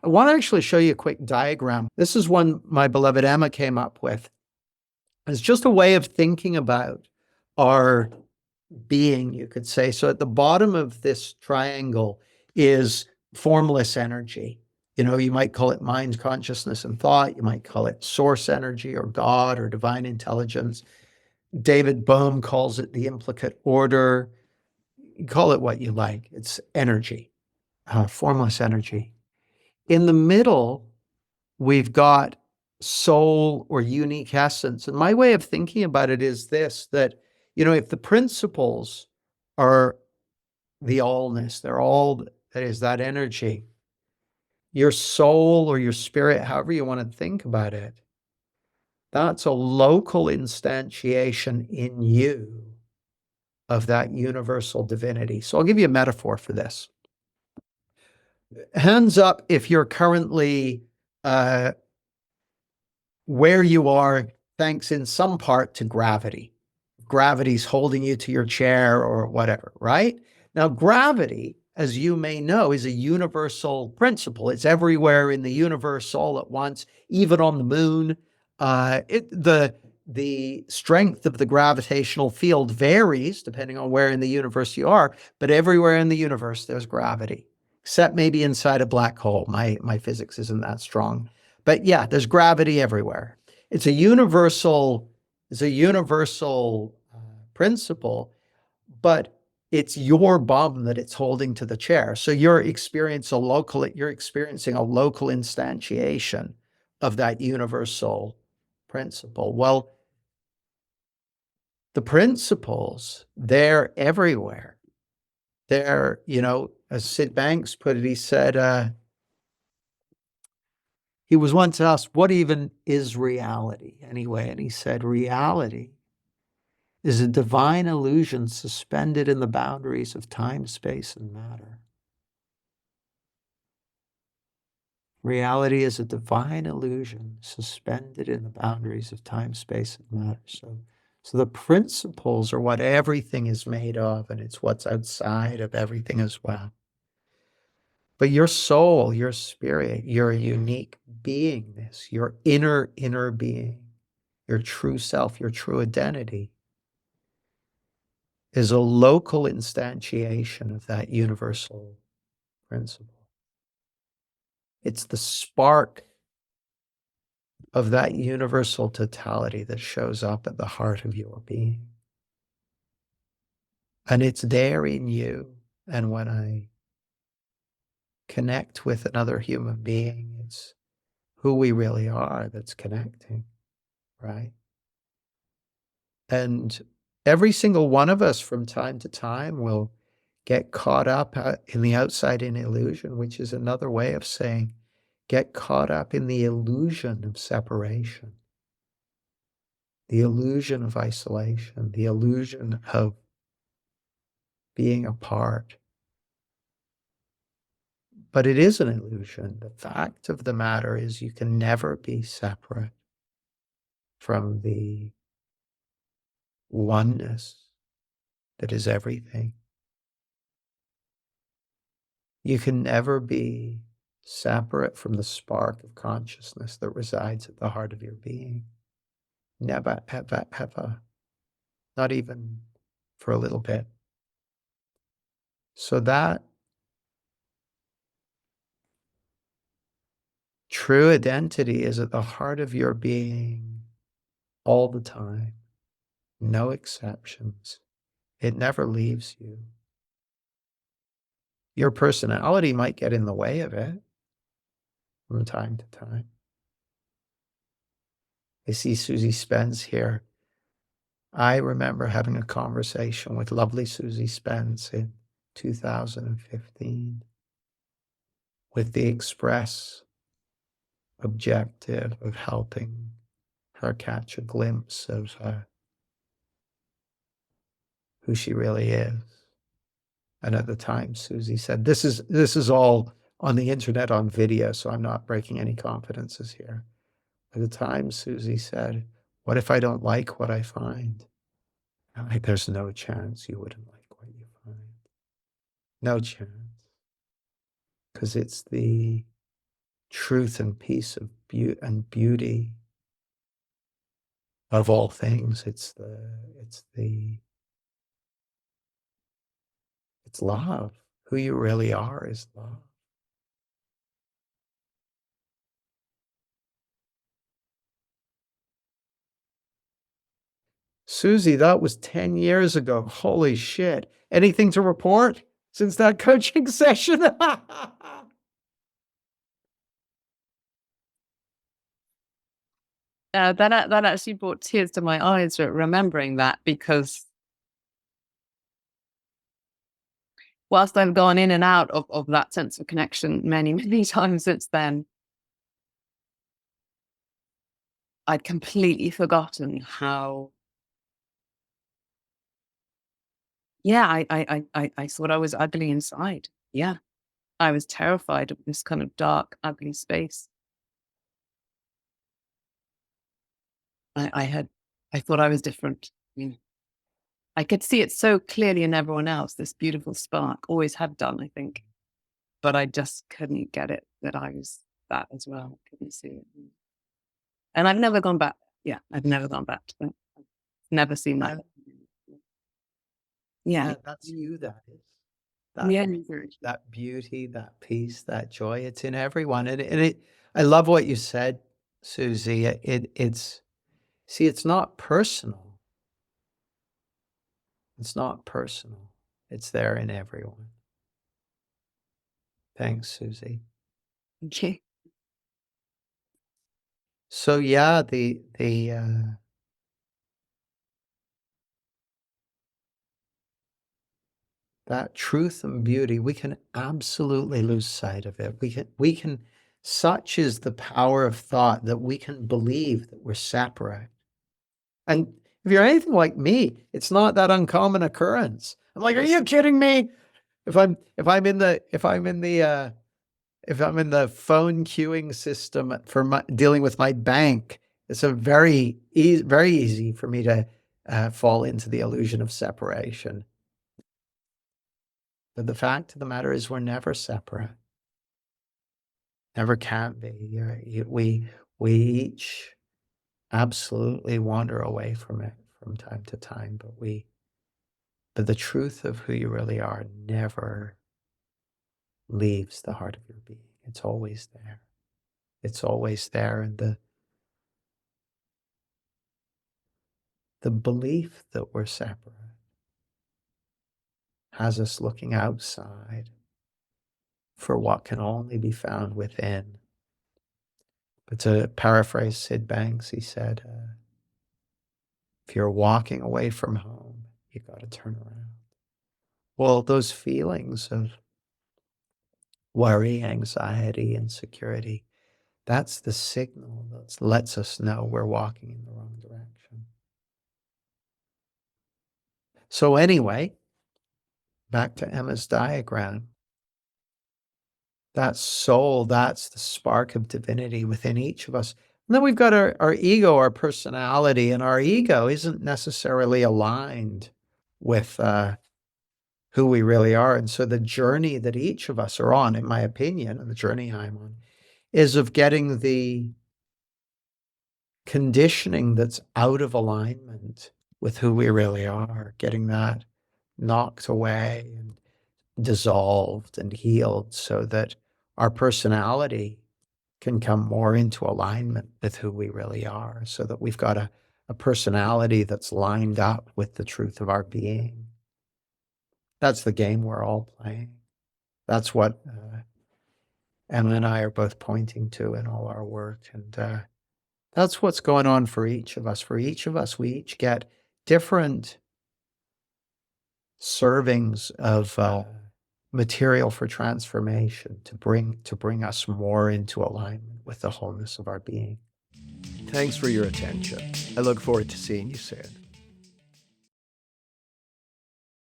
I want to actually show you a quick diagram. This is one my beloved Emma came up with. It's just a way of thinking about our being, you could say. So at the bottom of this triangle is formless energy. You know, you might call it mind, consciousness, and thought. You might call it source energy or God or divine intelligence. David Bohm calls it the implicate order. You call it what you like. It's energy, formless energy. In the middle, we've got soul or unique essence. And my way of thinking about it is this, that, you know, if the principles are the allness, they're all that is that energy, your soul or your spirit, however you want to think about it, that's a local instantiation in you of that universal divinity. So I'll give you a metaphor for this. Hands up if you're currently where you are, thanks in some part to gravity. Gravity's holding you to your chair or whatever, right? Now, gravity, as you may know, is a universal principle. It's everywhere in the universe all at once, even on the moon. The strength of the gravitational field varies depending on where in the universe you are, but everywhere in the universe there's gravity, except maybe inside a black hole. My physics isn't that strong. But yeah, there's gravity everywhere. It's a universal principle, but it's your bum that it's holding to the chair. So you're experiencing a local instantiation of that universal principle. Well, the principles, they're everywhere. They're, you know, as Sid Banks put it, he said, he was once asked, what even is reality anyway? And he said, reality is a divine illusion suspended in the boundaries of time, space, and matter. Reality is a divine illusion suspended in the boundaries of time, space, and matter. So the principles are what everything is made of, and it's what's outside of everything as well. But your soul, your spirit, your unique beingness, your inner being, your true self, your true identity is a local instantiation of that universal principle. It's the spark of that universal totality that shows up at the heart of your being. And it's there in you. And when I connect with another human being, it's who we really are that's connecting, right? And every single one of us from time to time will get caught up in the outside in illusion, which is another way of saying get caught up in the illusion of separation, the illusion of isolation, the illusion of being apart. But it is an illusion. The fact of the matter is you can never be separate from the oneness that is everything. You can never be separate from the spark of consciousness that resides at the heart of your being. Never, ever, ever. Not even for a little bit. So that true identity is at the heart of your being all the time. No exceptions. It never leaves you. Your personality might get in the way of it from time to time. I see Susie Spence here. I remember having a conversation with lovely Susie Spence in 2015 with the express objective of helping her catch a glimpse of who she really is. And at the time, Susie said, this is all on the internet on video, so I'm not breaking any confidences here. At the time, Susie said, what if I don't like what I find? I'm like, there's no chance you wouldn't like what you find. No chance. Because it's the truth and peace of beauty of all things. It's love. Who you really are is love. Susie, that was 10 years ago. Holy shit. Anything to report since that coaching session? That actually brought tears to my eyes remembering that, because whilst I've gone in and out of that sense of connection many, many times since then, I'd completely forgotten how, I thought I was ugly inside. Yeah. I was terrified of this kind of dark, ugly space. I thought I was different. I could see it so clearly in everyone else, this beautiful spark, always had done, I think. But I just couldn't get it that I was that as well. Couldn't see it. And I've never gone back. Yeah, I've never gone back to that. I've never seen that. Yeah. That's you, that is. That beauty, that peace, that joy, it's in everyone. I love what you said, Susie. It's not personal. It's not personal. It's there in everyone. Thanks, Susie. Okay. So yeah, that truth and beauty, we can absolutely lose sight of it. We can, such is the power of thought that we can believe that we're separate. And if you're anything like me, it's not that uncommon occurrence. I'm like, are you kidding me? If I'm in the phone queuing system for dealing with my bank, it's a very easy for me to fall into the illusion of separation. But the fact of the matter is, we're never separate. Never can be. We each absolutely wander away from it from time to time, but the truth of who you really are never leaves the heart of your being. It's always there. It's always there. And the belief that we're separate has us looking outside for what can only be found within. But to paraphrase Sid Banks, he said, if you're walking away from home, you got to turn around. Well, those feelings of worry, anxiety, insecurity, that's the signal that lets us know we're walking in the wrong direction. So anyway, back to Emma's diagram. That soul, that's the spark of divinity within each of us. And then we've got our ego, our personality, and our ego isn't necessarily aligned with who we really are. And so the journey that each of us are on, in my opinion, and the journey I'm on, is of getting the conditioning that's out of alignment with who we really are, getting that knocked away and dissolved and healed so that our personality can come more into alignment with who we really are, so that we've got a personality that's lined up with the truth of our being. That's the game we're all playing. That's what Emma and I are both pointing to in all our work. And that's what's going on for each of us. For each of us, we each get different servings of material for transformation to bring us more into alignment with the wholeness of our being. Thanks for your attention. I look forward to seeing you soon.